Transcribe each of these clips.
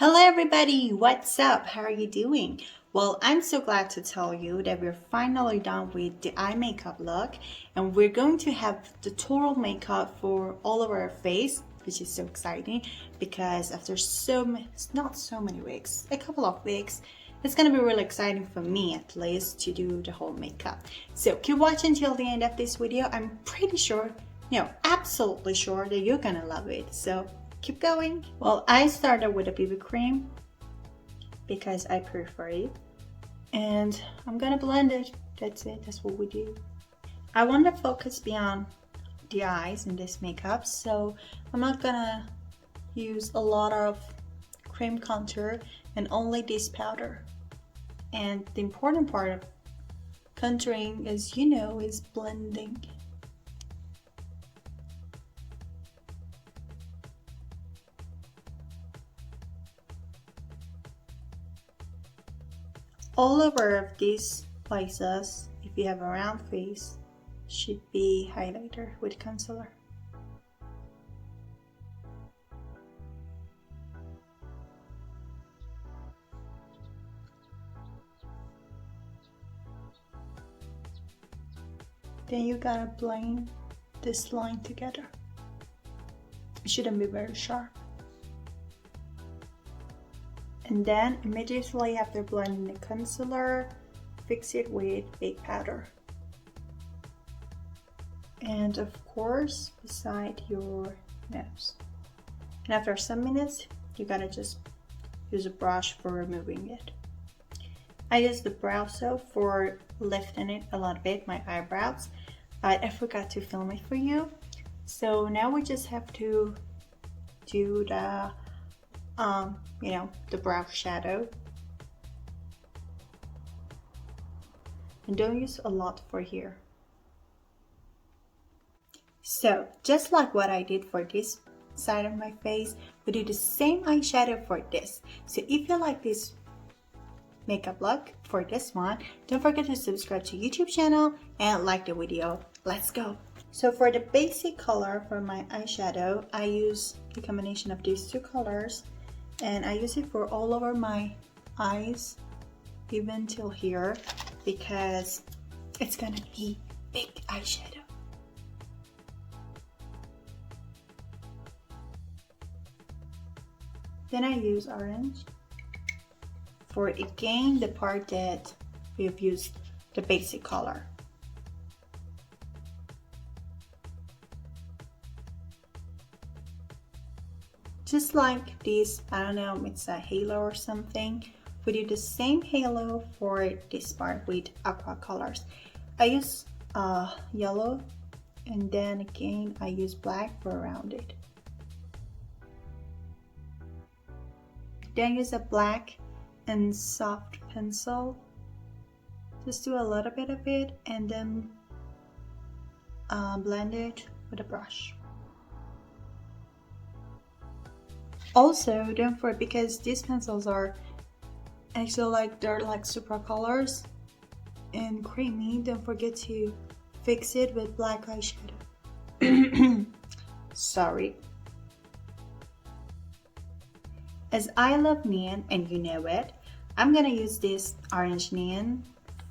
Hello everybody, what's up? How are you doing? Well, I'm so glad to tell you that we're finally done with the eye makeup look and we're going to have the total makeup for all of our face, which is so exciting because after not so many weeks, a couple of weeks, it's gonna be really exciting for me at least to do the whole makeup. So keep watching till the end of this video. I'm pretty sure, absolutely sure that you're gonna love it. So keep going. Well, I started with a BB cream because I prefer it. And I'm gonna blend it. That's it, that's what we do. I want to focus beyond the eyes in this makeup, so I'm not gonna use a lot of cream contour and only this powder. And the important part of contouring, as you know, is blending. All over these places, if you have a round face, should be highlighter with concealer. Then you gotta blend this line together. It shouldn't be very sharp. And then immediately after blending the concealer, fix it with big powder. And of course, beside your nose. And after some minutes, you gotta just use a brush for removing it. I use the brow soap for lifting it a little bit, my eyebrows, but I forgot to film it for you. So now we just have to do the the brow shadow. And don't use a lot for here. So just like what I did for this side of my face, we do the same eyeshadow for this. So if you like this makeup look for this one, don't forget to subscribe to YouTube channel and like the video. Let's go. So for the basic color for my eyeshadow, I use the combination of these two colors. And I use it for all over my eyes, even till here, because it's gonna be big eyeshadow. Then I use orange for again the part that we've used the basic color. Just like this, I don't know, it's a halo or something. We do the same halo for this part with aqua colors. I use yellow and then again I use black for around it. Then use a black and soft pencil. Just do a little bit of it and then blend it with a brush. Also, don't forget, because these pencils are actually they're like super colors and creamy, don't forget to fix it with black eyeshadow. Sorry. As I love neon, and you know it, I'm gonna use this orange neon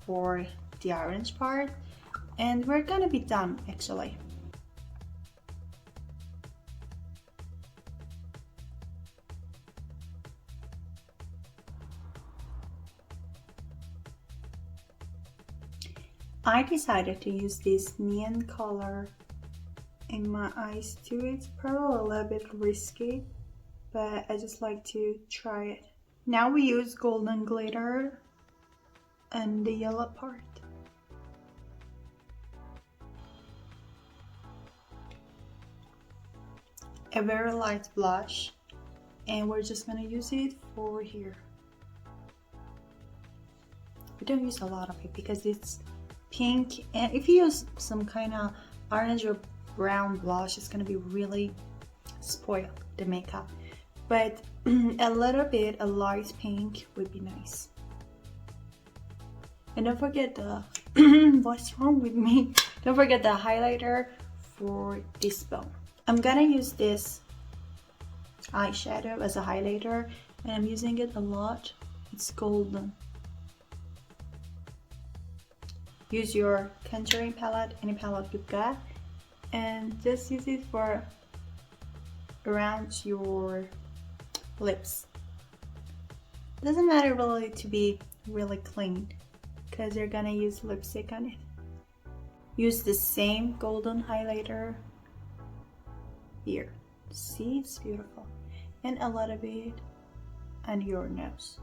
for the orange part, and we're gonna be done actually. I decided to use this neon color in my eyes too. It's probably a little bit risky, but I just like to try it. Now we use golden glitter and the yellow part. A very light blush, and we're just gonna use it for here. We don't use a lot of it because it's pink, and if you use some kind of orange or brown blush, it's gonna be really spoil the makeup, but a little bit a light pink would be nice. And don't forget the what's wrong with me, don't forget the highlighter for this bone. I'm gonna use this eyeshadow as a highlighter and I'm using it a lot. It's golden. Use your contouring palette, any palette you've got, and just use it for around your lips. Doesn't matter really to be really clean because you're gonna use lipstick on it. Use the same golden highlighter here. See, it's beautiful. And a little bit on your nose.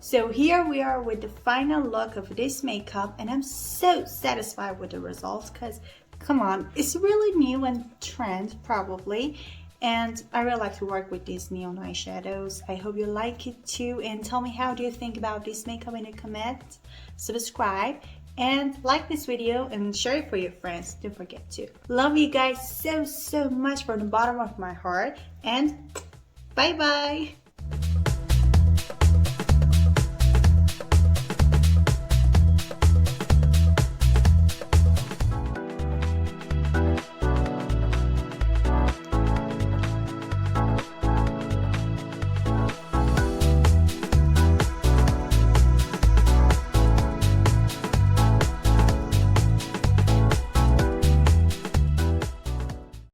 So here we are with the final look of this makeup, and I'm so satisfied with the results because, come on, it's really new and trend probably, and I really like to work with these neon eyeshadows. I hope you like it too, and tell me how do you think about this makeup in the comments. Subscribe and like this video and share it for your friends. Don't forget to. Love you guys so much from the bottom of my heart, and bye bye.